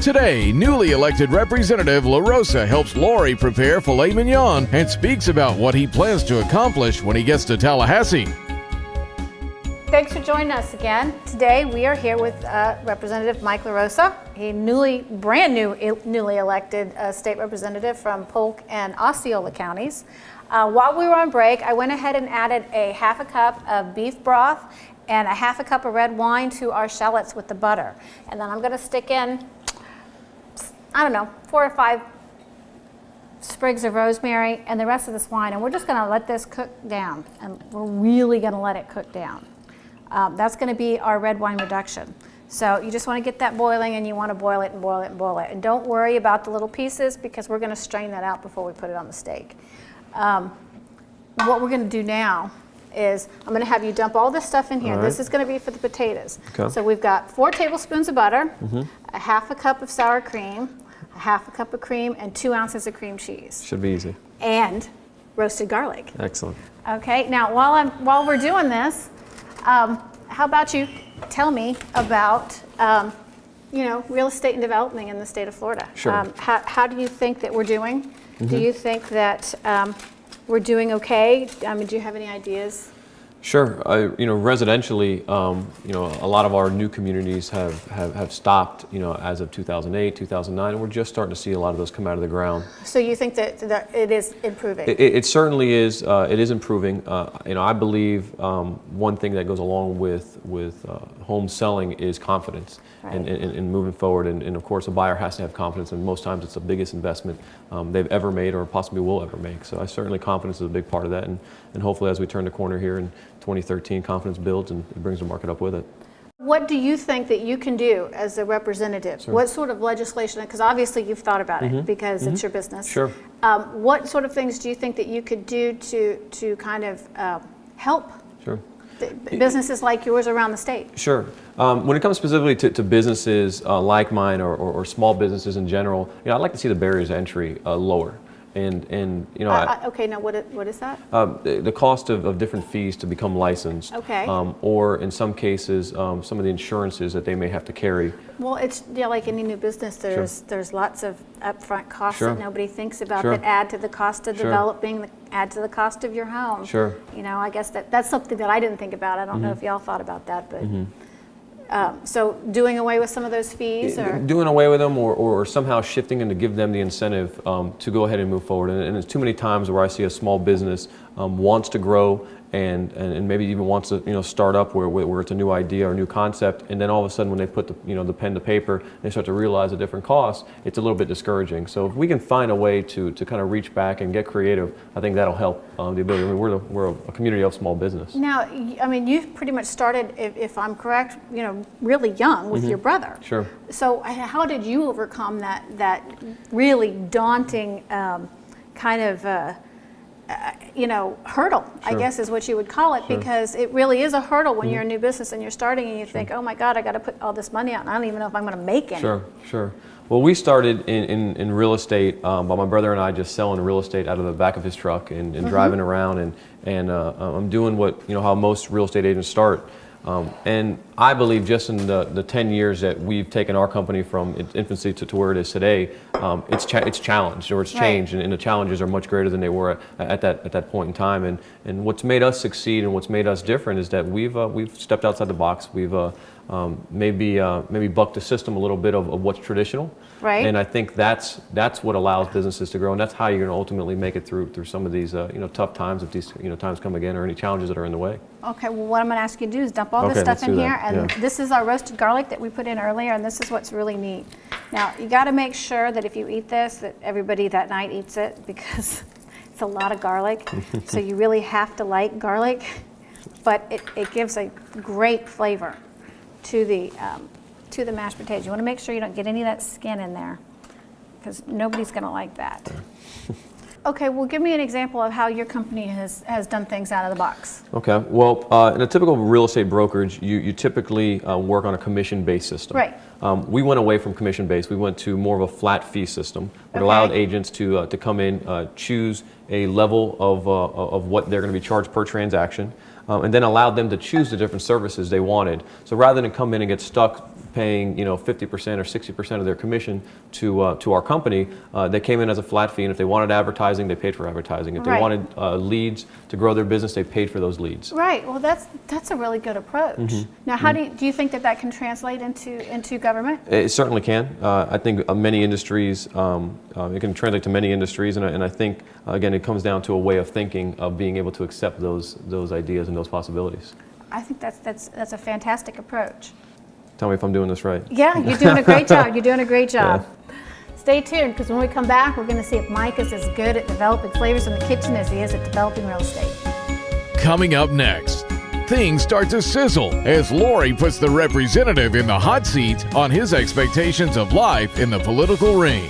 Today, newly elected Representative Rosa helps Lori prepare filet mignon and speaks about what he plans to accomplish when he gets to Tallahassee. Thanks for joining us again. Today we are here with Representative Mike Rosa, a newly elected state representative from Polk and Osceola counties. While we were on break, I went ahead and added a half a cup of beef broth and a half a cup of red wine to our shallots with the butter. And then I'm going to stick in, I don't know, 4 or 5 sprigs of rosemary and the rest of this wine. And we're just going to let this cook down. And we're really going to let it cook down. That's going to be our red wine reduction. So you just want to get that boiling, and you want to boil it and boil it and boil it. And don't worry about the little pieces, because we're going to strain that out before we put it on the steak. What we're going to do now is I'm going to have you dump all this stuff in here. Right. This is going to be for the potatoes. Okay. So we've got 4 tablespoons of butter, a half a cup of sour cream, a half a cup of cream, and 2 ounces of cream cheese. Should be easy. And roasted garlic. Excellent. Okay. Now while we're doing this, how about you tell me about real estate and development in the state of Florida? Sure. How do you think that we're doing? Do you think that we're doing okay? Do you have any ideas? Sure. Residentially, a lot of our new communities have stopped, as of 2008, 2009, and we're just starting to see a lot of those come out of the ground. So you think that it is improving? It certainly is. It is improving. I believe one thing that goes along with home selling is confidence. Right. And moving forward. And of course, a buyer has to have confidence, and most times it's the biggest investment they've ever made or possibly will ever make. So certainly confidence is a big part of that. And hopefully as we turn the corner here in 2013, confidence builds and it brings the market up with it. What do you think that you can do as a representative? Sure. What sort of legislation, because obviously you've thought about it because it's your business. Sure. What sort of things do you think that you could do to kind of help businesses like yours around the state? Sure. When it comes specifically to businesses like mine or small businesses in general, I'd like to see the barriers to entry lower. Okay, now what is that? The cost of different fees to become licensed. Okay. Or in some cases, some of the insurances that they may have to carry. Well, it's like any new business. There's lots of upfront costs that nobody thinks about that add to the cost of developing, that add to the cost of your home. Sure. I guess that's something that I didn't think about. I don't know if y'all thought about that, but. So doing away with some of those fees? Or? Doing away with them or somehow shifting them to give them the incentive to go ahead and move forward. And there's too many times where I see a small business wants to grow and maybe even wants to start up where it's a new idea or a new concept, and then all of a sudden when they put the pen to paper, they start to realize the different costs. It's a little bit discouraging. So if we can find a way to kind of reach back and get creative, I think that'll help the ability. We're a community of small business. Now, you pretty much started, if I'm correct, really young with your brother. Sure. So how did you overcome that really daunting kind of hurdle, Sure. I guess is what you would call it, because it really is a hurdle when you're a new business and you're starting and you think, oh my God, I got to put all this money out and I don't even know if I'm going to make any. Sure. Well, we started in real estate by my brother and I just selling real estate out of the back of his truck and driving around and I'm doing what, how most real estate agents start. And I believe just in the 10 years that we've taken our company from its infancy to where it is today, it's challenged or it's changed, and the challenges are much greater than they were at that point in time. And what's made us succeed and what's made us different is that we've stepped outside the box. We've maybe bucked the system a little bit of what's traditional. Right. And I think that's what allows businesses to grow, and that's how you're going to ultimately make it through some of these tough times if these times come again or any challenges that are in the way. Okay. Well, what I'm going to ask you to do is dump all this stuff in here, and this is our roasted garlic that we put in earlier, and this is what's really neat. Now, you got to make sure that if you eat this, that everybody that night eats it, because it's a lot of garlic. So you really have to like garlic, but it gives a great flavor to the mashed potatoes. You want to make sure you don't get any of that skin in there, because nobody's going to like that. Okay, well, give me an example of how your company has done things out of the box. Okay, well, in a typical real estate brokerage, you typically work on a commission-based system. Right. We went away from commission-based. We went to more of a flat fee system. It allowed agents to come in, choose a level of what they're going to be charged per transaction, and then allowed them to choose the different services they wanted. So rather than come in and get stuck paying 50% or 60% of their commission to our company. They came in as a flat fee, and if they wanted advertising, they paid for advertising. If they Right. wanted leads to grow their business, they paid for those leads. Right. Well, that's a really good approach. Now, how do you think that can translate into government? It certainly can. I think many industries, it can translate to many industries, and I think again it comes down to a way of thinking, of being able to accept those ideas and those possibilities. I think that's a fantastic approach. Tell me if I'm doing this right. Yeah, you're doing a great job. You're doing a great job. Stay tuned, because when we come back, we're going to see if Mike is as good at developing flavors in the kitchen as he is at developing real estate. Coming up next, things start to sizzle as Lori puts the representative in the hot seat on his expectations of life in the political ring.